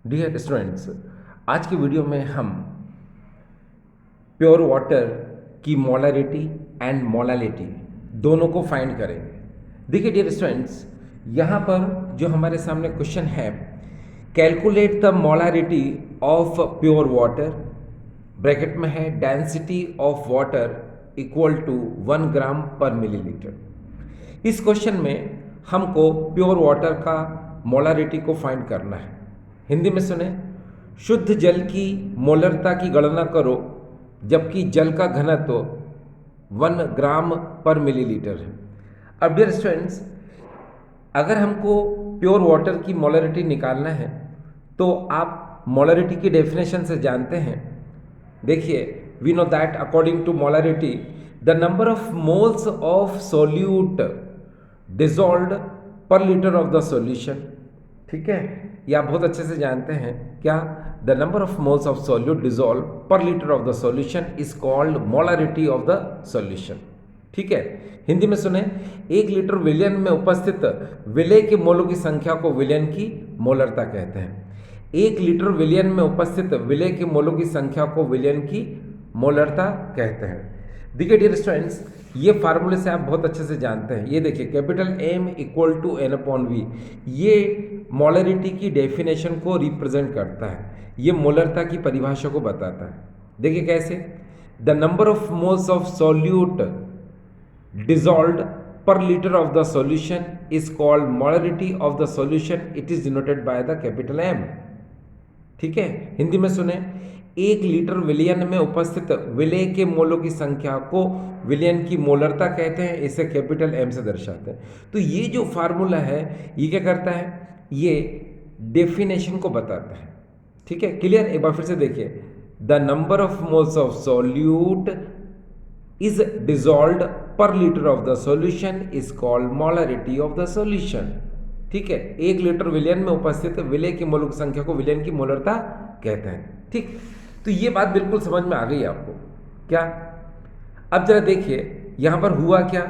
Dear students, आज की video में हम प्योर वाटर की मोलारिटी एंड मोलालिटी दोनों को फाइंड करेंगे। देखिए डियर स्टूडेंट्स, यहाँ पर जो हमारे सामने क्वेश्चन है, calculate the molarity of pure water, bracket में है density of water equal to 1 gram per millilitre. इस क्वेश्चन में हमको प्योर वाटर का मोलारिटी को फाइंड करना है। हिंदी में सुने, शुद्ध जल की मोलरता की गणना करो जबकि जल का घनत्व 1 ग्राम पर मिलीलीटर है। अब डियर स्टूडेंट्स, अगर हमको प्योर वाटर की मोलरिटी निकालना है तो आप मोलरिटी की डेफिनेशन से जानते हैं। देखिए, we know that according to molarity the number of moles of solute dissolved per litre of the solution. ठीक है, ये आप बहुत अच्छे से जानते हैं। क्या? The number of moles of solute dissolve per litre of the solution is called molarity of the solution. ठीक है, हिंदी में सुने, 1 लीटर विलयन में उपस्थित विलय के मोलों की संख्या को विलयन की मोलरता कहते हैं। 1 लीटर विलयन में उपस्थित विलय के मोलों की संख्या को विलयन की मोलरता कहते हैं। देखिए डियर स्टूडेंट्स, ये फार्मूले से आप बहुत अच्छे से जानते हैं। ये देखिए, capital M equal to N upon V, ये मोलरिटी की डेफिनेशन को रिप्रेजेंट करता है, ये मोलरता की परिभाषा को बताता है। देखिए कैसे, the number of moles of solute dissolved per liter of the solution is called molarity of the solution. It is denoted by the capital M. ठीक है, हिंदी में सुने, 1 लीटर विलयन में उपस्थित विलय के मोलों की संख्या को विलयन की मोलरता कहते हैं। इसे कैपिटल एम से दर्शाते हैं। तो ये जो फार्मूला है, ये क्या करता है? ये डेफिनेशन को बताता है। ठीक है, क्लियर? एक बार फिर से देखिए, the number of moles of solute is dissolved per liter of the solution is called molarity of the solution. ठीक है, 1 लीटर विलयन में उपस्थित विलय के मोलों की संख्या को विलयन की मोलरता कहते हैं। ठीक, तो ये बात बिल्कुल समझ में आ गई आपको क्या? अब जरा देखिए, यहां पर हुआ क्या।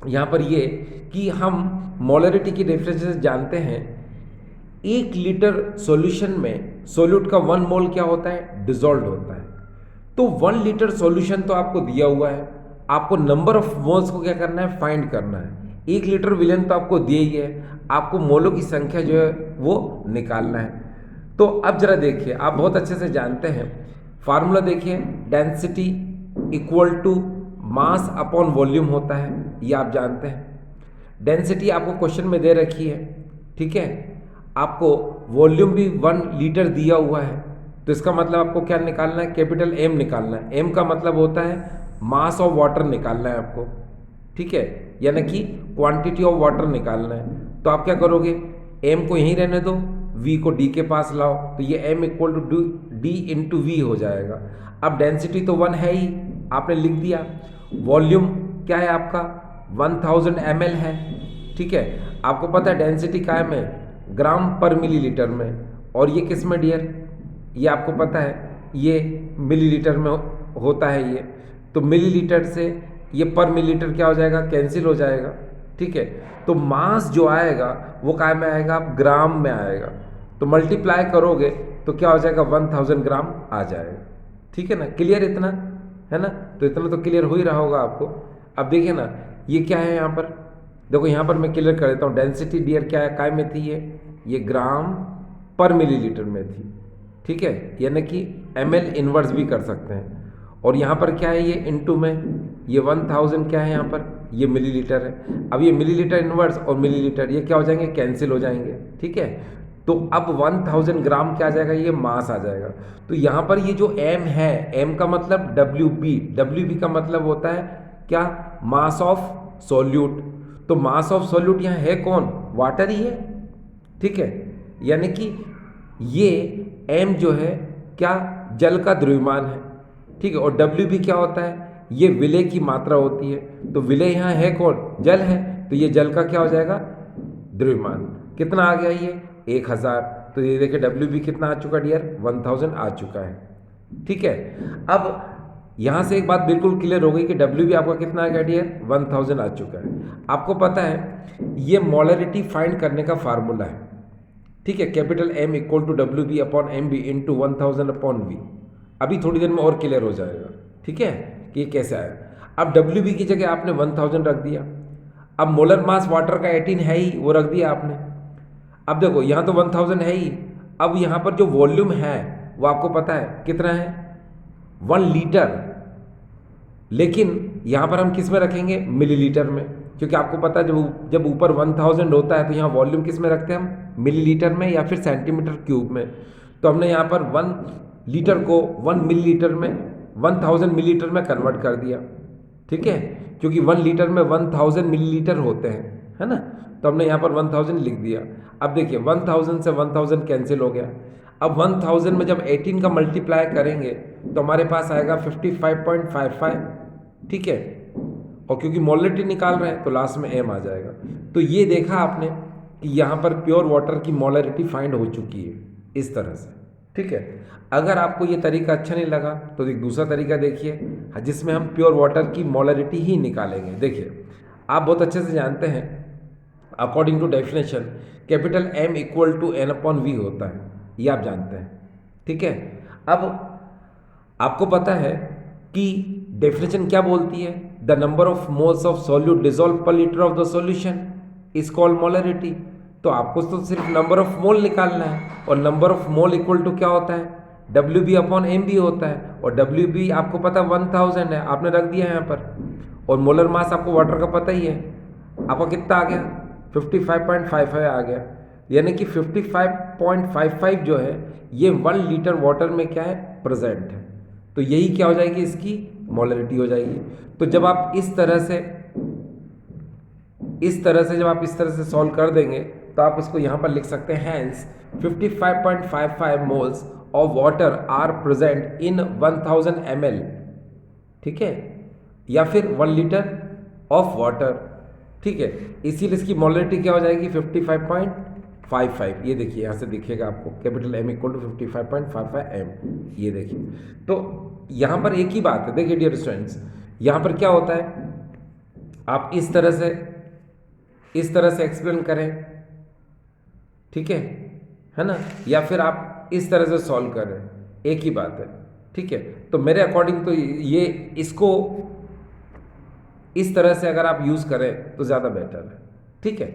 यहां पर ये कि हम मोलरिटी की डेफिनेशन से जानते हैं, 1 लीटर सॉल्यूशन में सोल्यूट का 1 मोल क्या होता है? डिजॉल्व होता है। तो 1 लीटर सॉल्यूशन तो आपको दिया हुआ है, आपको नंबर ऑफ मोल्स को क्या करना है? फाइंड करना है। 1 लीटर विलयन तो आपको दिया ही है, आपको मोलों की संख्या जो है वो निकालना है। तो अब जरा देखिए, आप बहुत अच्छे से जानते हैं फार्मूला। देखिए, density equal to mass upon volume होता है, ये आप जानते हैं। डेंसिटी आपको क्वेश्चन में दे रखी है। ठीक है, आपको वॉल्यूम भी 1 लीटर दिया हुआ है, तो इसका मतलब आपको क्या निकालना है? कैपिटल एम निकालना है। एम का मतलब होता है मास ऑफ वाटर निकालना है आपको। ठीक है, यानी कि क्वांटिटी ऑफ वाटर निकालना है। तो आप क्या करोगे? एम को यहीं रहने दो, वी को डी के पास लाओ, तो ये M equal to D into V हो जाएगा। अब डेंसिटी तो 1 है ही, आपने लिख दिया। वॉल्यूम क्या है आपका? 1000 ml है। ठीक है, आपको पता है डेंसिटी कायम है ग्राम पर मिलीलीटर में, और ये किस में डियर? ये आपको पता है, ये मिलीलीटर में होता है ये। तो मिलीलीटर से ये पर मिलीलीटर क्या हो जाएगा? कैंसिल हो जाएगा। ठीक है, तो मास जो आएगा वो काय में आएगा? ग्राम में आएगा। तो मल्टीप्लाई करोगे तो क्या हो जाएगा? 1000 ग्राम आ जाएगा। ठीक है ना, क्लियर इतना है ना? तो इतना तो क्लियर हो ही रहा होगा आपको। अब देखिए ना, ये क्या है यहाँ पर? देखो यहाँ पर मैं क्लियर कर देता हूँ। डेंसिटी डियर क्या है? काय में थी ये ग्राम पर मिलीलीटर में थी। ठीक है, यानी कि ml इनवर्स भी कर सकते हैं। और यहाँ पर क्या है? ये इनटू में, ये 1000 क्या है यहाँ पर? ये मिलीलीटर है। अब ये मिलीलीटर इनवर्स और मिलीलीटर ये क्या हो जाएंगे? कैंसिल हो जाएंगे। ठीक है, तो अब 1000 ग्राम क्या आ जाएगा? ये मास आ जाएगा। तो यहाँ पर ये जो m है, m का मतलब WB का मतलब होता है क्या? मास ऑफ सॉल्यूट। तो मास ऑफ सॉल्यूट यहाँ है कौन? वाटर ही है। ठीक है, यानी कि ये m जो है क्या? जल का द्रव्यमान है। ठीक है, और WB क्या होता है? ये विलय की मात्रा होती है। तो विलय यहाँ है कौन? जल है। तो ये जल का क्या हो जाएगा? द्रव्यमान। कितना आ गया ये? 1000। तो ये देखिए WB कितना आ चुका डियर? 1000 आ चुका है। ठीक है, अब यहाँ से एक बात बिल्कुल क्लियर हो गई कि WB आपका कितना आ गया डियर? 1000 आ चुका है। आपको पता है ये मोलरिटी फाइंड करने का फार्मूला है। ठीक है, capital M equal to WB upon MB into 1000 upon V। अभी थोड़ी देर में और क्लियर हो जाएगा, ठीक है, कि ये कैसे आया। अब WB की जगह आपने 1000 रख दिया। अब मोलर मास वाटर का 18 है ही, वो रख दिया आपने। अब देखो यहाँ तो 1000 है ही, अब यहाँ पर जो वॉल्यूम है वो आपको पता है कितना है, 1 लीटर। लेकिन यहाँ पर हम किस में रखेंगे, मिलीलीटर में, क्योंकि आपको पता है जब ऊपर 1000 होता है तो यहाँ वॉल्यूम किस में रखते हैं हम, मिलीलीटर में या फिर सेंटीमीटर क्यूब में। तो हमने यहाँ पर 1 लीटर को 1 मिलीलीटर में 1000 मिलीलीटर में कन्वर्ट कर दिया, ठीक है, क्योंकि 1 लीटर में 1000 मिलीलीटर होते हैं, है ना। तो हमने यहाँ पर 1000 लिख दिया। अब देखिए 1000 से 1000 कैंसिल हो गया। अब 1000 में जब 18 का मल्टीप्लाई करेंगे तो हमारे पास आएगा 55.55, ठीक है, और क्योंकि मोलरिटी निकाल रहे हैं तो लास्ट में M आ जाएगा। तो ये देखा आपने कि यहाँ पर प्योर वाटर की मोलरिटी फाइंड हो चुकी है इस तरह से, ठीक है। अगर आपको ये तरीका अच्छा नहीं लगा तो एक दूसरा तरीका देखिए जिसमें हम प्योर वाटर की मोलरिटी ही निकालेंगे। देखिए आप बहुत अच्छे से जानते हैं, according to definition capital M equal to N upon V होता है, ये आप जानते हैं, ठीक है। अब आपको पता है कि डेफिनेशन क्या बोलती है, the number of moles of solute dissolve per litre of the solution is called molarity. तो आपको तो सिर्फ नंबर ऑफ मोल निकालना है, और number of mole equal to क्या होता है, WB अपॉन MB होता है, और WB आपको पता 1000 है, आपने रख दिया यहाँ पर, और मोलर मास आपको वाटर का पता ही है, आपका कितना आ गया 55.55 आ गया। यानी कि 55.55 जो है ये 1 लीटर वाटर में क्या है, प्रेजेंट है। तो यही क्या हो जाएगी, इसकी मोलरिटी हो जाएगी। तो जब आप इस तरह से जब आप इस तरह से सॉल्व कर देंगे तो आप इसको यहाँ पर लिख सकते हैं, hence 55.55 moles of water are present in 1000 ml, ठीक है, या फिर 1 लीटर ऑफ वाटर, ठीक है। इसीलिए इसकी मोलरिटी क्या हो जाएगी 55.55। ये देखिए यहाँ से दिखेगा आपको capital M equal to 55.55 M, ये देखिए। तो यहाँ पर एक ही बात है, देखिए डियर स्टूडेंट्स, यहाँ पर क्या होता है, आप इस तरह से एक्सप्लेन करें, ठीक है ना, या फिर आप इस तरह से सॉल्व करें, एक ही बात है, ठीक है। तो मेरे अकॉर्डिंग तो ये इसको इस तरह से अगर आप यूज़ करें तो ज़्यादा बेटर है, ठीक है।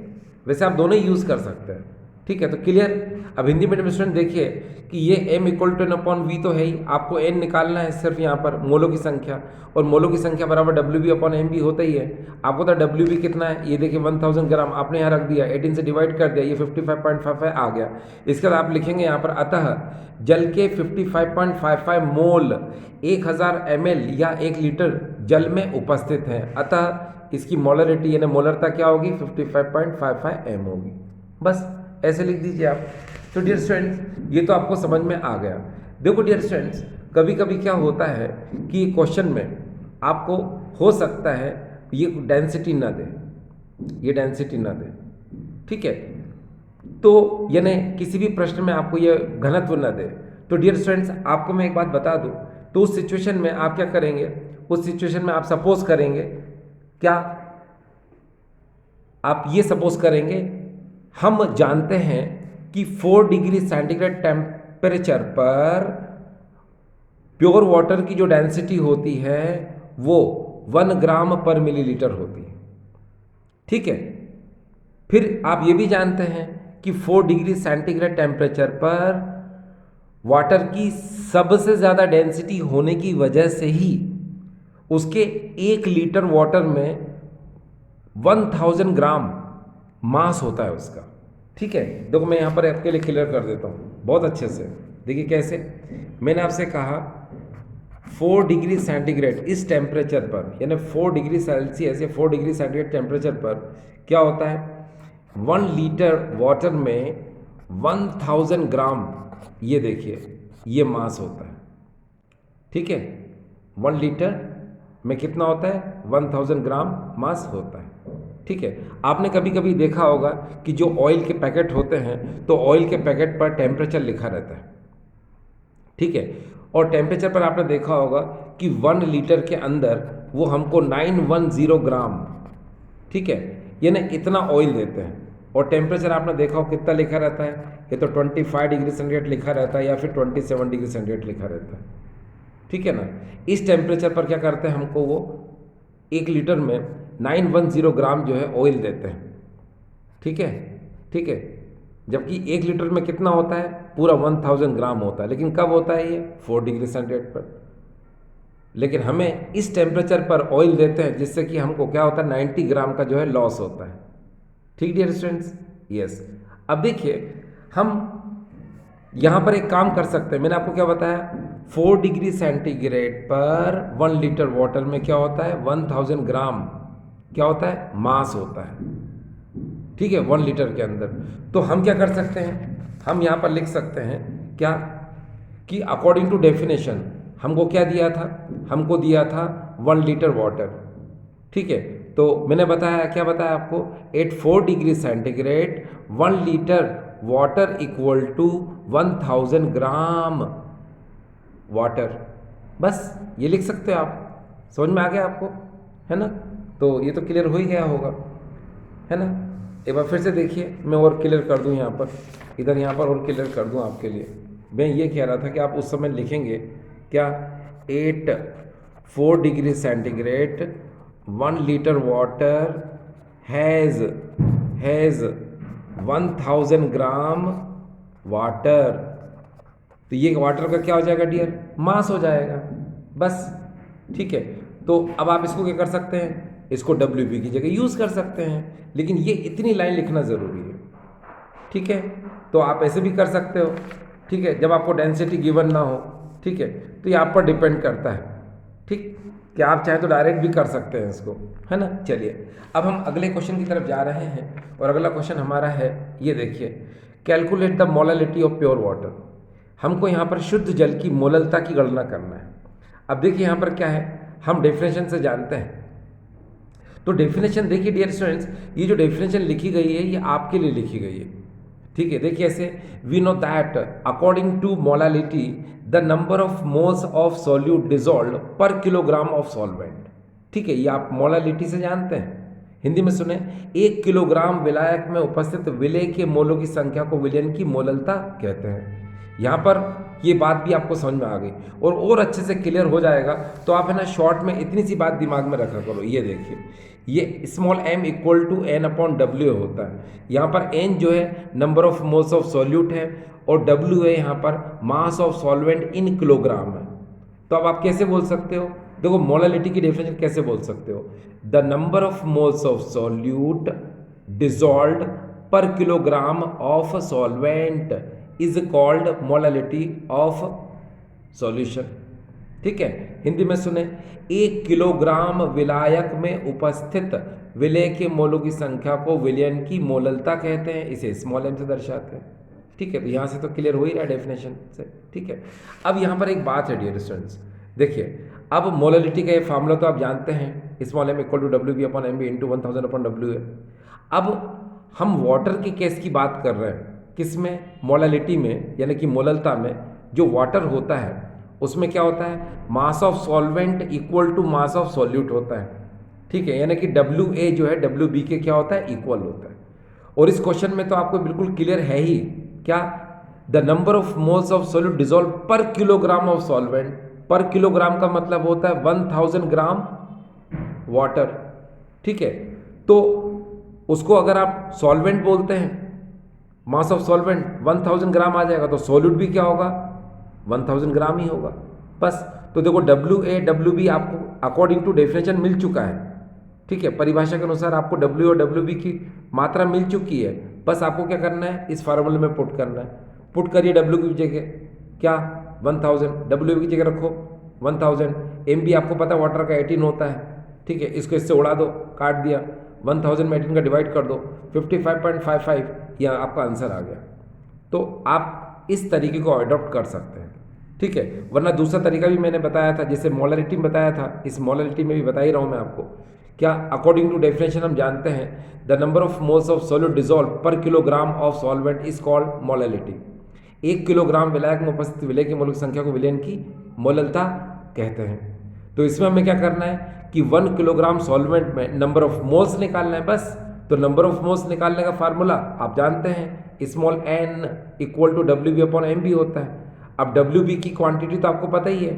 वैसे आप दोनों ही यूज़ कर सकते हैं, ठीक है। तो क्लियर। अब हिंदी मीडियम स्टूडेंट देखिए कि ये M equal to N upon V तो है ही, आपको N निकालना है सिर्फ यहाँ पर मोलों की संख्या, और मोलों की संख्या बराबर WB अपॉन MB होता ही है। आपको तो WB कितना है, ये देखिए 1000 ग्राम आपने यहाँ रख दिया, 18 से डिवाइड कर दिया, ये 55.55 आ गया। इसके बाद आप लिखेंगे यहाँ पर, अतः जल के 55.55 मोल 1000 ml या 1 लीटर जल में उपस्थित हैं, अतः इसकी मोलरिटी यानी मोलरता क्या होगी 55.55 M होगी। बस ऐसे लिख दीजिए आप। तो डियर स्टूडेंट्स ये तो आपको समझ में आ गया। देखो डियर स्टूडेंट्स, कभी कभी क्या होता है कि क्वेश्चन में आपको हो सकता है ये डेंसिटी ना दे, ठीक है, तो यानी किसी भी प्रश्न में आपको ये घनत्व ना दे। तो डियर स्टूडेंट्स आपको मैं एक बात बता दूं, तो उस सिचुएशन में आप क्या करेंगे, उस सिचुएशन में आप सपोज करेंगे, क्या आप ये सपोज करेंगे, हम जानते हैं कि 4 डिग्री सेंटीग्रेड टेम्परेचर पर प्योर वाटर की जो डेंसिटी होती है वो 1 ग्राम पर मिलीलीटर होती है, ठीक है। फिर आप ये भी जानते हैं कि 4 डिग्री सेंटीग्रेड टेम्परेचर पर वाटर की सबसे ज़्यादा डेंसिटी होने की वजह से ही उसके 1 लीटर वाटर में 1000 ग्राम मास होता है उसका, ठीक है। देखो मैं यहाँ पर आपके लिए क्लियर कर देता हूँ बहुत अच्छे से। देखिए कैसे, मैंने आपसे कहा 4 डिग्री सेंटीग्रेड इस टेम्परेचर पर, यानी 4 डिग्री सेल्सियस या 4 डिग्री सेंटीग्रेड टेम्परेचर पर क्या होता है, 1 लीटर वाटर में 1000 ग्राम, ये देखिए ये मास होता है, ठीक है। 1 लीटर में कितना होता है, 1000 ग्राम मास होता है, ठीक है। आपने कभी कभी देखा होगा कि जो ऑयल के पैकेट होते हैं तो ऑयल के पैकेट पर टेम्परेचर लिखा रहता है, ठीक है, और टेम्परेचर पर आपने देखा होगा कि 1 लीटर के अंदर वो हमको 910 ग्राम, ठीक है, यानी इतना ऑयल देते हैं, और टेम्परेचर आपने देखा हो कितना लिखा रहता है ये तो 25 डिग्री सेंटीग्रेड लिखा रहता है या फिर 27 डिग्री सेंटीग्रेड लिखा रहता है, ठीक है ना। इस टेम्परेचर पर क्या करते हैं, हमको वो 1 लीटर में 910 ग्राम जो है ऑयल देते हैं, ठीक है, ठीक है। जबकि 1 लीटर में कितना होता है, पूरा 1000 ग्राम होता है, लेकिन कब होता है ये 4 डिग्री सेंटीग्रेड पर। लेकिन हमें इस टेम्परेचर पर ऑयल देते हैं जिससे कि हमको क्या होता है 90 ग्राम का जो है लॉस होता है, ठीक डियर स्टूडेंट्स, यस। अब देखिए हम यहाँ पर एक काम कर सकते हैं, मैंने आपको क्या बताया 4 डिग्री सेंटीग्रेड पर 1 लीटर वाटर में क्या होता है 1000 ग्राम क्या होता है मास होता है, ठीक है, 1 लीटर के अंदर। तो हम क्या कर सकते हैं, हम यहाँ पर लिख सकते हैं क्या कि अकॉर्डिंग टू डेफिनेशन हमको क्या दिया था, हमको दिया था 1 लीटर वाटर, ठीक है। तो मैंने बताया क्या बताया आपको, at 4 degree centigrade 1 litre water equal to 1000 gram water. बस ये लिख सकते हो आप, समझ में आ गया आपको, है ना। तो ये तो क्लियर हो ही गया होगा, है ना। एक बार फिर से देखिए, मैं और क्लियर कर दूं यहाँ पर, इधर यहाँ पर और क्लियर कर दूं आपके लिए। मैं ये कह रहा था कि आप उस समय लिखेंगे क्या 4 degree centigrade 1 litre water has 1000 gram water. तो ये वाटर का क्या हो जाएगा डियर, मास हो जाएगा, बस, ठीक है। तो अब आप इसको क्या कर सकते हैं, इसको WB की जगह यूज़ कर सकते हैं, लेकिन ये इतनी लाइन लिखना ज़रूरी है, ठीक है। तो आप ऐसे भी कर सकते हो, ठीक है, जब आपको डेंसिटी गिवन ना हो, ठीक है। तो ये आप पर डिपेंड करता है, ठीक, कि आप चाहे तो डायरेक्ट भी कर सकते हैं इसको, है ना। चलिए अब हम अगले क्वेश्चन की तरफ जा रहे हैं, और अगला क्वेश्चन हमारा है, ये देखिए, calculate the molality of pure water. हमको यहाँ पर शुद्ध जल की मोललता की गणना करना है। अब देखिए यहाँ पर क्या है, हम डेफिनेशन से जानते हैं, तो डेफिनेशन देखिए डियर स्टूडेंट्स, ये जो डेफिनेशन लिखी गई है ये आपके लिए लिखी गई है, ठीक है। देखिए ऐसे, we know that according to molality the number of moles of solute dissolve per kilogram of solvent, ठीक है, ये आप मोलैलिटी से जानते हैं। हिंदी में सुने, 1 किलोग्राम विलायक में उपस्थित विलेय के मोलों की संख्या को विलयन की मोललता कहते हैं। यहाँ पर ये बात भी आपको समझ में आ गई, और अच्छे से क्लियर हो जाएगा। तो आप है ना शॉर्ट में इतनी सी बात दिमाग में रखा करो, ये देखिए, ये small m equal to n/W होता है। यहाँ पर n जो है number of moles of solute है, और W है यहाँ पर मास ऑफ सॉल्वेंट इन किलोग्राम है। तो अब आप कैसे बोल सकते हो, देखो मोलैलिटी की डेफिनेशन कैसे बोल सकते हो, the number of moles of solute dissolved per kilogram of solvent is called molality of solution, ठीक है। हिंदी में सुने, 1 किलोग्राम विलायक में उपस्थित विलेय के मोलों की संख्या को विलयन की मोललता कहते हैं, इसे स्मॉल m से दर्शाते हैं, ठीक है। तो यहाँ से तो क्लियर हो ही रहा है डेफिनेशन से, ठीक है। अब यहाँ पर एक बात है डियर स्टूडेंट्स, देखिए, अब मोलैलिटी का ये फार्मूला तो आप जानते हैं, small m equal to WB/MB into 1000/W है। अब हम वाटर के केस की बात कर रहे हैं, किसमें, मोलैलिटी में, यानी कि मोललता में जो वाटर होता है उसमें क्या होता है, mass of solvent equal to mass of solute होता है, ठीक है, यानी कि WA जो है WB के क्या होता है, इक्वल होता है। और इस क्वेश्चन में तो आपको बिल्कुल क्लियर है ही, क्या, the number of moles of solute dissolve per kilogram of solvent, पर किलोग्राम का मतलब होता है 1000 ग्राम वाटर, ठीक है। तो उसको अगर आप सॉल्वेंट बोलते हैं, मास ऑफ सॉल्वेंट 1000 ग्राम आ जाएगा, तो सॉल्यूट भी क्या होगा 1000 ग्राम ही होगा, बस। तो देखो WA WB आपको अकॉर्डिंग टू डेफिनेशन मिल चुका है, ठीक है, परिभाषा के अनुसार आपको W और WB की मात्रा मिल चुकी है, बस आपको क्या करना है, इस फार्मूले में पुट करना है। पुट करिए W की जगह क्या 1000, WB की जगह रखो 1000, MB आपको पता है वाटर का 18 होता है, ठीक है, इसको इससे उड़ा दो, काट दिया, 1000 में 18 का डिवाइड कर दो, 55.55, यह आपका आंसर आ गया। तो आप इस तरीके को अडॉप्ट कर सकते हैं, ठीक है। वरना दूसरा तरीका भी मैंने बताया था, जैसे मोलैलिटी में बताया था, इस मोलैलिटी में भी बता ही रहा हूँ मैं आपको, क्या, अकॉर्डिंग टू डेफिनेशन हम जानते हैं the number of moles of solute dissolve per kilogram of solvent is called molality. 1 kilogram विलायक में उपस्थित विलेय के मोलों की संख्या को विलयन की मोललता कहते हैं। तो इसमें हमें क्या करना है कि 1 किलोग्राम सॉल्वेंट में नंबर ऑफ मोल्स निकालना है, बस। तो नंबर ऑफ मोल्स निकालने का फार्मूला आप जानते हैं, small n equal to W B upon M B होता है। अब डब्ल्यू बी की क्वांटिटी तो आपको पता ही है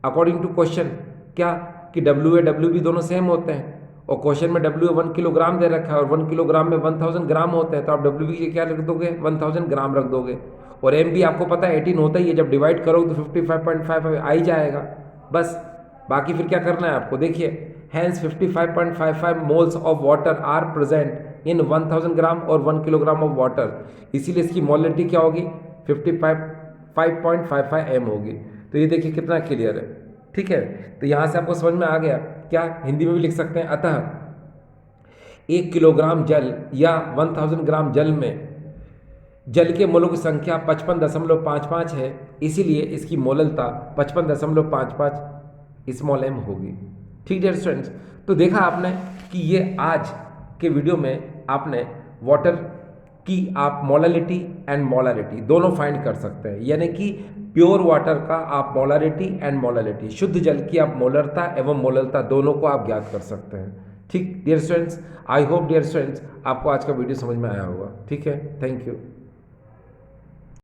अकॉर्डिंग टू क्वेश्चन, क्या कि डब्ल्यू ए डब्ल्यू बी दोनों सेम होते हैं, और क्वेश्चन में डब्ल्यू 1 किलोग्राम दे रखा है और 1 किलोग्राम में 1000 ग्राम होते हैं, तो आप डब्ल्यू बी क्या रख दोगे 1000 ग्राम रख दोगे। और एम बी आपको पता है 18 होता ही है, जब डिवाइड करोगे तो 55.55 आ ही जाएगा बस। बाकी फिर क्या करना है आपको, देखिए hence 55.55 moles of water are present in 1000 gram और 1 किलोग्राम ऑफ वाटर, इसीलिए इसकी मोलिटी क्या होगी 55.55 एम होगी। तो ये देखिए कितना क्लियर है, ठीक है। तो यहाँ से आपको समझ में आ गया, क्या हिंदी में भी लिख सकते हैं, अतः 1 किलोग्राम जल या 1000 ग्राम जल में जल के मोलों की संख्या 55.55 है, इसीलिए इसकी मोललता 55.55 स्मॉल एम होगी। ठीक डियर स्टूडेंट्स, तो देखा आपने कि ये आज के वीडियो में आपने वाटर की आप मोलालिटी एंड मोलारिटी दोनों फाइंड कर सकते हैं, यानी कि प्योर वाटर का आप मोलारिटी एंड मोलालिटी, शुद्ध जल की आप मोलरता एवं मोललता दोनों को आप ज्ञात कर सकते हैं। ठीक dear students, I hope dear students आपको आज का वीडियो समझ में आया होगा। ठीक है, थैंक यू।